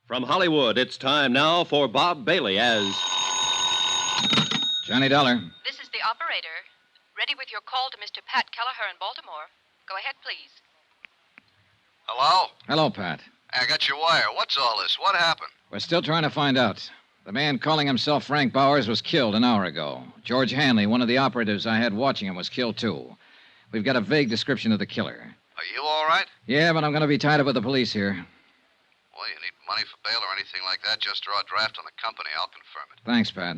From Hollywood, it's time now for Bob Bailey as... Johnny Dollar. This is the operator. Ready with your call to Mr. Pat Kelleher in Baltimore. Go ahead, please. Hello? Hello, Pat. I got your wire. What's all this? What happened? We're still trying to find out. The man calling himself Frank Bowers was killed an hour ago. George Hanley, one of the operatives I had watching him, was killed, too. We've got a vague description of the killer. Are you all right? Yeah, but I'm going to be tied up with the police here. Well, you need money for bail or anything like that, just draw a draft on the company. I'll confirm it. Thanks, Pat.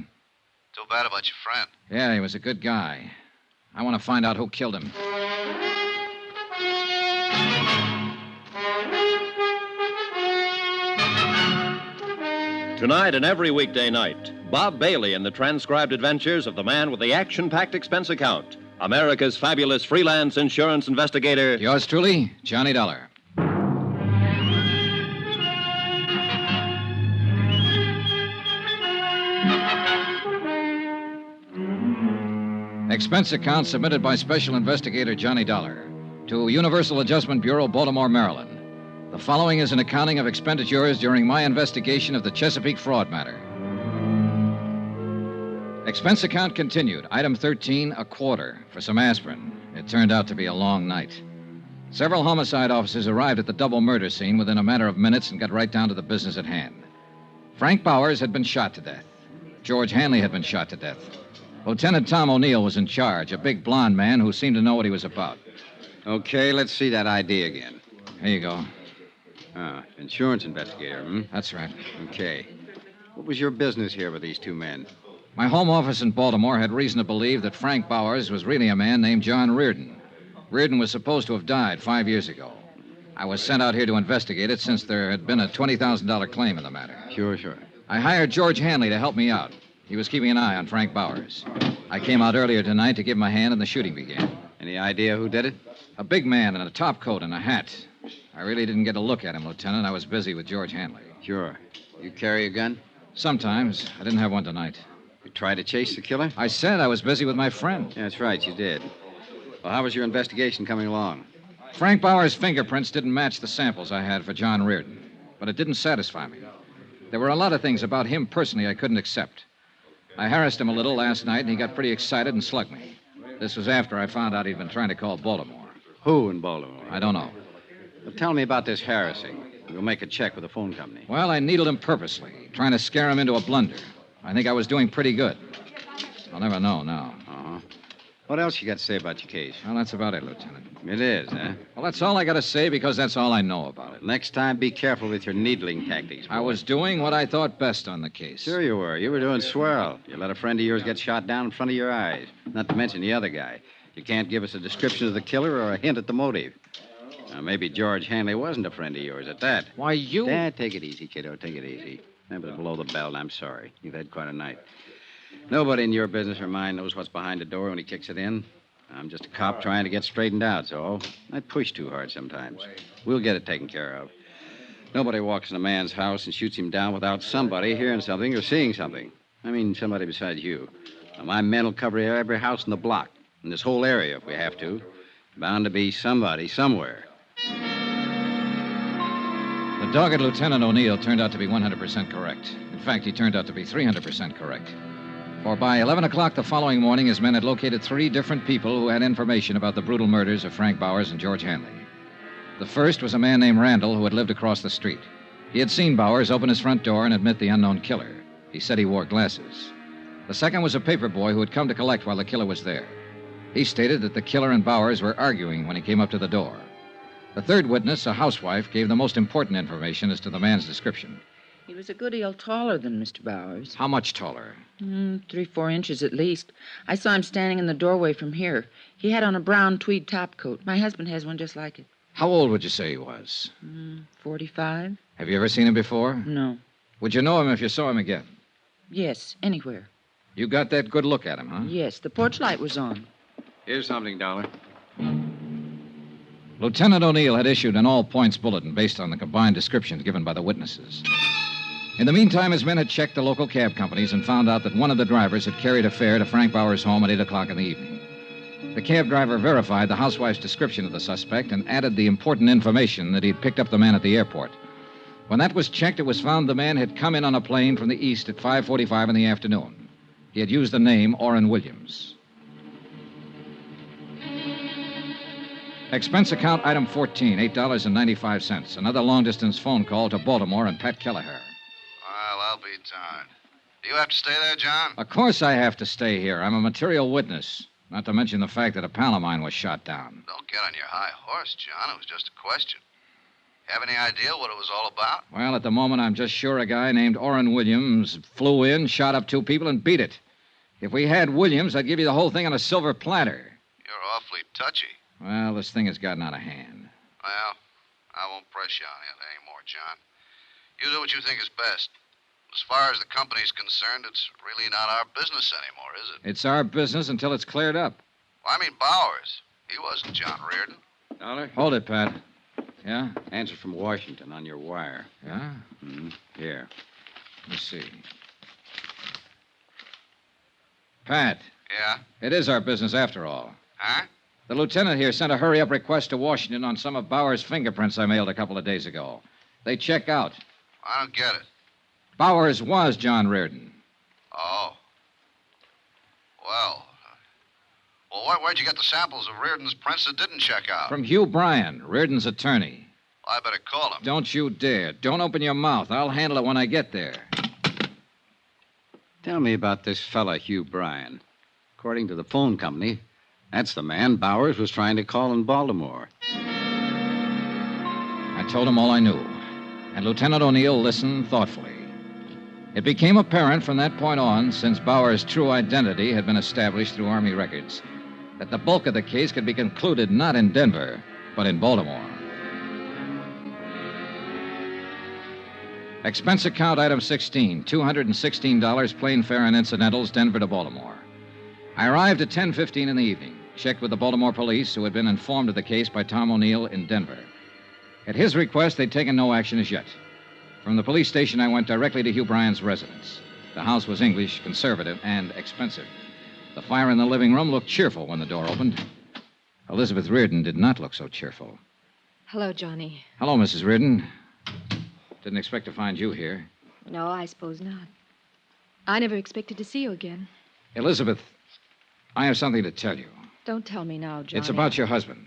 Too bad about your friend. Yeah, he was a good guy. I want to find out who killed him. Tonight and every weekday night, Bob Bailey in the transcribed adventures of the man with the action-packed expense account, America's fabulous freelance insurance investigator... Yours truly, Johnny Dollar. Expense account submitted by Special Investigator Johnny Dollar to Universal Adjustment Bureau, Baltimore, Maryland. The following is an accounting of expenditures during my investigation of the Chesapeake fraud matter. Expense account continued. Item 13, a quarter for some aspirin. It turned out to be a long night. Several homicide officers arrived at the double murder scene within a matter of minutes and got right down to the business at hand. Frank Bowers had been shot to death. George Hanley had been shot to death. Lieutenant Tom O'Neill was in charge, a big blond man who seemed to know what he was about. Okay, let's see that ID again. Here you go. Insurance investigator, hmm? That's right. Okay. What was your business here with these two men? My home office in Baltimore had reason to believe that Frank Bowers was really a man named John Reardon. Reardon was supposed to have died 5 years ago. I was sent out here to investigate it since there had been a $20,000 claim in the matter. Sure. I hired George Hanley to help me out. He was keeping an eye on Frank Bowers. I came out earlier tonight to give him a hand, and the shooting began. Any idea who did it? A big man in a top coat and a hat. I really didn't get a look at him, Lieutenant. I was busy with George Hanley. Sure. You carry a gun? Sometimes. I didn't have one tonight. You tried to chase the killer? I said I was busy with my friend. Yeah, that's right, you did. Well, how was your investigation coming along? Frank Bowers' fingerprints didn't match the samples I had for John Reardon, but it didn't satisfy me. There were a lot of things about him personally I couldn't accept. I harassed him a little last night, and he got pretty excited and slugged me. This was after I found out he'd been trying to call Baltimore. Who in Baltimore? I don't know. Well, tell me about this harassing. We'll make a check with the phone company. Well, I needled him purposely, trying to scare him into a blunder. I think I was doing pretty good. I'll never know now. Uh-huh. What else you got to say about your case? Well, that's about it, Lieutenant. It is, huh? Well, that's all I got to say because that's all I know about it. Next time, be careful with your needling tactics, boy. I was doing what I thought best on the case. Sure you were. You were doing swell. You let a friend of yours get shot down in front of your eyes. Not to mention the other guy. You can't give us a description of the killer or a hint at the motive. Now, maybe George Hanley wasn't a friend of yours at that. Why, you... Dad, take it easy, kiddo. Take it easy. Remember to blow the bell, and I'm sorry. You've had quite a night. Nobody in your business or mine knows what's behind the door when he kicks it in. I'm just a cop trying to get straightened out, so I push too hard sometimes. We'll get it taken care of. Nobody walks in a man's house and shoots him down without somebody hearing something or seeing something. I mean, somebody besides you. Now, my men will cover every house in the block, in this whole area if we have to. Bound to be somebody somewhere. The dogged Lieutenant O'Neill turned out to be 100% correct. In fact, he turned out to be 300% correct. For by 11 o'clock the following morning, his men had located 3 different people who had information about the brutal murders of Frank Bowers and George Hanley. The first was a man named Randall who had lived across the street. He had seen Bowers open his front door and admit the unknown killer. He said he wore glasses. The second was a paper boy who had come to collect while the killer was there. He stated that the killer and Bowers were arguing when he came up to the door. The third witness, a housewife, gave the most important information as to the man's description. He was a good deal taller than Mr. Bowers. How much taller? 3-4 inches at least. I saw him standing in the doorway from here. He had on a brown tweed topcoat. My husband has one just like it. How old would you say he was? 45? Have you ever seen him before? No. Would you know him if you saw him again? Yes, anywhere. You got that good look at him, huh? Yes, the porch light was on. Here's something, Dollar. Lieutenant O'Neill had issued an all-points bulletin based on the combined descriptions given by the witnesses. In the meantime, his men had checked the local cab companies and found out that one of the drivers had carried a fare to Frank Bowers' home at 8 o'clock in the evening. The cab driver verified the housewife's description of the suspect and added the important information that he'd picked up the man at the airport. When that was checked, it was found the man had come in on a plane from the east at 5:45 in the afternoon. He had used the name Orrin Williams. Expense account item 14, $8.95. Another long-distance phone call to Baltimore and Pat Kelleher. Well, I'll be darned. Do you have to stay there, John? Of course I have to stay here. I'm a material witness. Not to mention the fact that a pal of mine was shot down. Don't get on your high horse, John. It was just a question. Have any idea what it was all about? Well, at the moment, I'm just sure a guy named Orrin Williams flew in, shot up 2 people, and beat it. If we had Williams, I'd give you the whole thing on a silver platter. You're awfully touchy. Well, this thing has gotten out of hand. Well, I won't press you on it anymore, John. You do what you think is best. As far as the company's concerned, it's really not our business anymore, is it? It's our business until it's cleared up. Well, I mean Bowers. He wasn't John Reardon. Dollar? Hold it, Pat. Yeah? Answer from Washington on your wire. Yeah? Here. Let me see. Pat, Yeah? it is our business after all. Huh? The lieutenant here sent a hurry-up request to Washington on some of Bowers' fingerprints I mailed a couple of days ago. They check out. I don't get it. Bowers was John Reardon. Oh. Well, where'd you get the samples of Reardon's prints that didn't check out? From Hugh Bryan, Reardon's attorney. Well, I better call him. Don't you dare. Don't open your mouth. I'll handle it when I get there. Tell me about this fella, Hugh Bryan. According to the phone company, that's the man Bowers was trying to call in Baltimore. I told him all I knew, and Lieutenant O'Neill listened thoughtfully. It became apparent from that point on, since Bowers' true identity had been established through Army records, that the bulk of the case could be concluded not in Denver, but in Baltimore. Expense account item 16, $216, plane fare and incidentals, Denver to Baltimore. I arrived at 10:15 in the evening, checked with the Baltimore police, who had been informed of the case by Tom O'Neill in Denver. At his request, they'd taken no action as yet. From the police station, I went directly to Hugh Bryan's residence. The house was English, conservative, and expensive. The fire in the living room looked cheerful when the door opened. Elizabeth Reardon did not look so cheerful. Hello, Johnny. Hello, Mrs. Reardon. Didn't expect to find you here. No, I suppose not. I never expected to see you again. Elizabeth, I have something to tell you. Don't tell me now, Johnny. It's about your husband.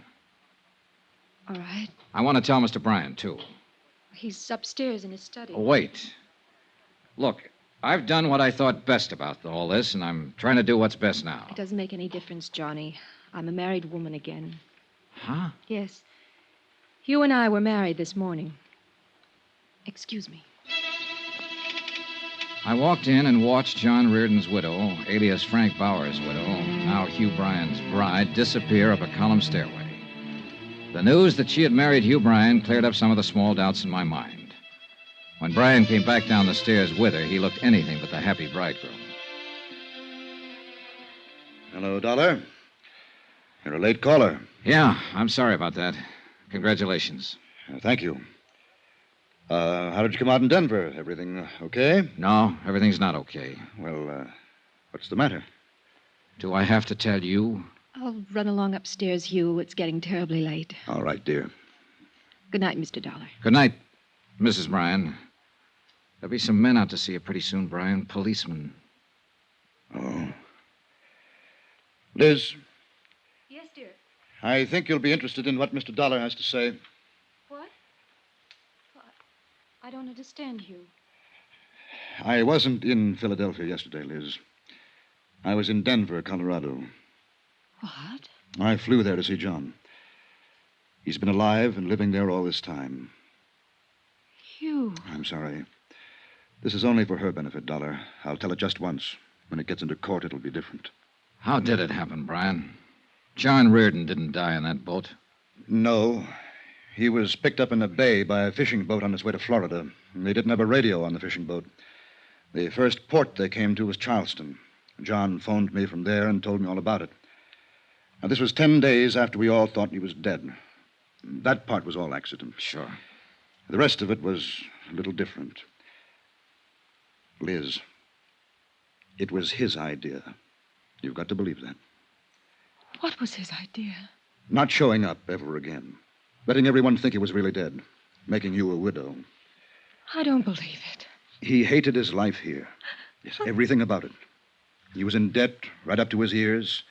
All right. I want to tell Mr. Bryan, too. He's upstairs in his study. Oh, wait. Look, I've done what I thought best about all this, and I'm trying to do what's best now. It doesn't make any difference, Johnny. I'm a married woman again. Huh? Yes. Hugh and I were married this morning. Excuse me. I walked in and watched John Reardon's widow, alias Frank Bowers' widow, now Hugh Bryan's bride, disappear up a column stairway. The news that she had married Hugh Bryan cleared up some of the small doubts in my mind. When Bryan came back down the stairs with her, he looked anything but the happy bridegroom. Hello, Dollar. You're a late caller. Yeah, I'm sorry about that. Congratulations. Thank you. How did you come out in Denver? Everything okay? No, everything's not okay. Well, what's the matter? Do I have to tell you? I'll run along upstairs, Hugh. It's getting terribly late. All right, dear. Good night, Mr. Dollar. Good night, Mrs. Bryan. There'll be some men out to see you pretty soon, Bryan. Policemen. Oh. Liz, Yes, dear. I think you'll be interested in what Mr. Dollar has to say. What? I don't understand, Hugh. I wasn't in Philadelphia yesterday, Liz. I was in Denver, Colorado. What? I flew there to see John. He's been alive and living there all this time. Hugh. I'm sorry. This is only for her benefit, Dollar. I'll tell it just once. When it gets into court, it'll be different. How did it happen, Bryan? John Reardon didn't die in that boat. No. He was picked up in a bay by a fishing boat on his way to Florida. They didn't have a radio on the fishing boat. The first port they came to was Charleston. John phoned me from there and told me all about it. Now, this was 10 days after we all thought he was dead. That part was all accident. Sure. The rest of it was a little different. Liz, it was his idea. You've got to believe that. What was his idea? Not showing up ever again. Letting everyone think he was really dead. Making you a widow. I don't believe it. He hated his life here. Yes, everything about it. He was in debt right up to his ears.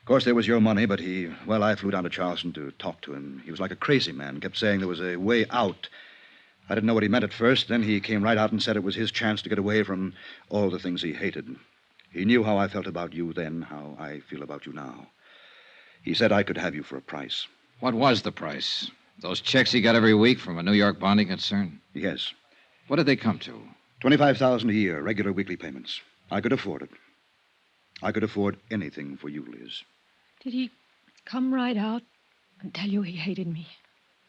Of course, there was your money, but I flew down to Charleston to talk to him. He was like a crazy man, kept saying there was a way out. I didn't know what he meant at first. Then he came right out and said it was his chance to get away from all the things he hated. He knew how I felt about you then, how I feel about you now. He said I could have you for a price. What was the price? Those checks he got every week from a New York bonding concern? Yes. What did they come to? $25,000 a year, regular weekly payments. I could afford it. I could afford anything for you, Liz. Did he come right out and tell you he hated me?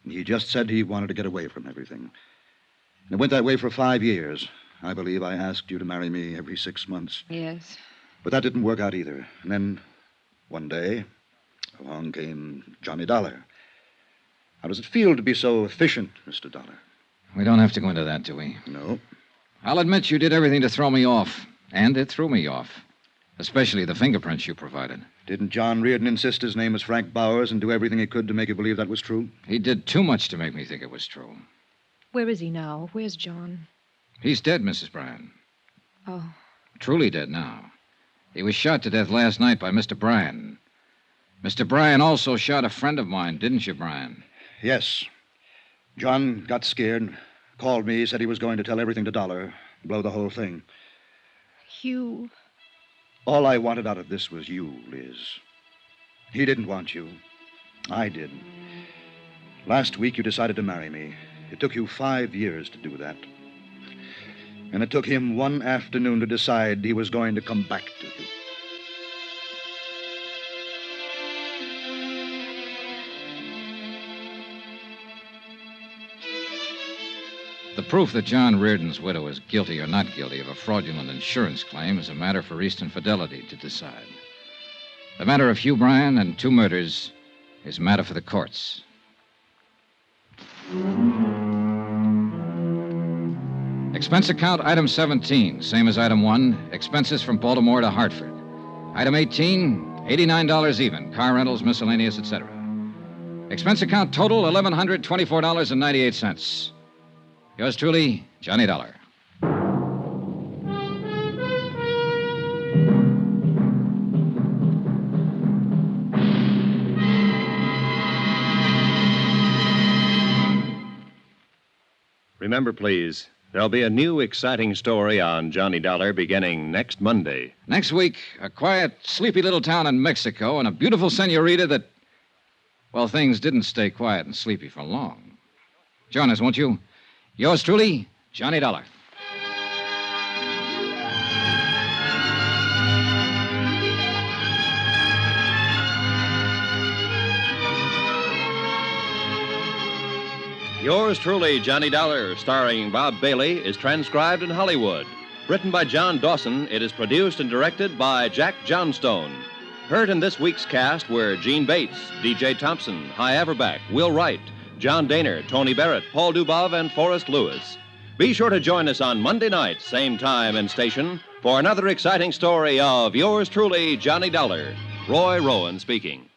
He just said he wanted to get away from everything. And it went that way for 5 years. I believe I asked you to marry me every 6 months. Yes. But that didn't work out either. And then, one day, along came Johnny Dollar. How does it feel to be so efficient, Mr. Dollar? We don't have to go into that, do we? No. I'll admit you did everything to throw me off. And it threw me off. Especially the fingerprints you provided. Didn't John Reardon insist his name was Frank Bowers and do everything he could to make you believe that was true? He did too much to make me think it was true. Where is he now? Where's John? He's dead, Mrs. Bryan. Oh. Truly dead now. He was shot to death last night by Mr. Bryan. Mr. Bryan also shot a friend of mine, didn't you, Bryan? Yes. John got scared, called me, said he was going to tell everything to Dollar, blow the whole thing. Hugh. All I wanted out of this was you, Liz. He didn't want you. I did. Last week you decided to marry me. It took you 5 years to do that. And it took him one afternoon to decide he was going to come back to you. The proof that John Reardon's widow is guilty or not guilty of a fraudulent insurance claim is a matter for Eastern Fidelity to decide. The matter of Hugh Bryan and 2 murders is a matter for the courts. Expense account item 17, same as item 1, expenses from Baltimore to Hartford. Item 18, $89 even, car rentals, miscellaneous, etc. Expense account total, $1,124.98. Yours truly, Johnny Dollar. Remember, please, there'll be a new exciting story on Johnny Dollar beginning next Monday. Next week, a quiet, sleepy little town in Mexico and a beautiful senorita that, well, things didn't stay quiet and sleepy for long. Join us, won't you? Yours truly, Johnny Dollar. Yours truly, Johnny Dollar, starring Bob Bailey, is transcribed in Hollywood. Written by John Dawson, it is produced and directed by Jack Johnstone. Heard in this week's cast were Gene Bates, D.J. Thompson, Hy Averback, Will Wright, John Daner, Tony Barrett, Paul Dubov, and Forrest Lewis. Be sure to join us on Monday night, same time and station, for another exciting story of yours truly, Johnny Dollar. Roy Rowan speaking.